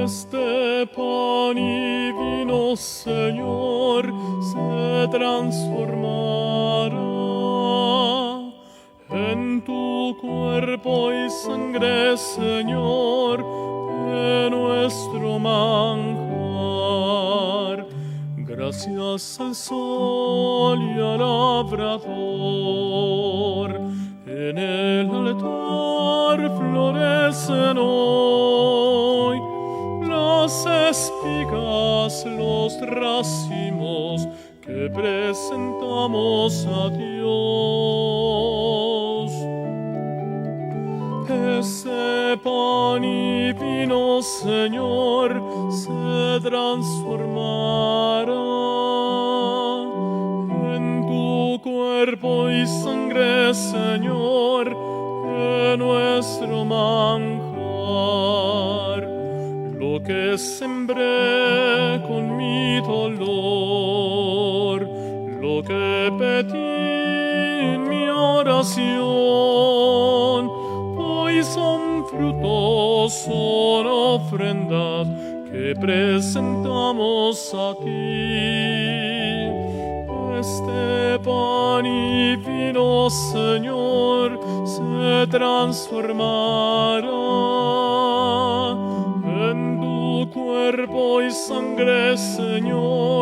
Este pan y vino, Señor, se transformará en tu cuerpo y sangre, Señor, de nuestro manjar. Gracias al sol y al labrador, en el altar florecen hoy las espigas, los racimos que presentamos a Dios. Ese pan y vino, Señor, se transformará en tu cuerpo y sangre, Señor, de nuestro manjar. Lo que sembré con mi dolor, lo que pedí en mi oración, hoy son frutos, son ofrendas que presentamos a ti. Este pan y vino, Señor, se transformará en tu cuerpo y sangre, Señor,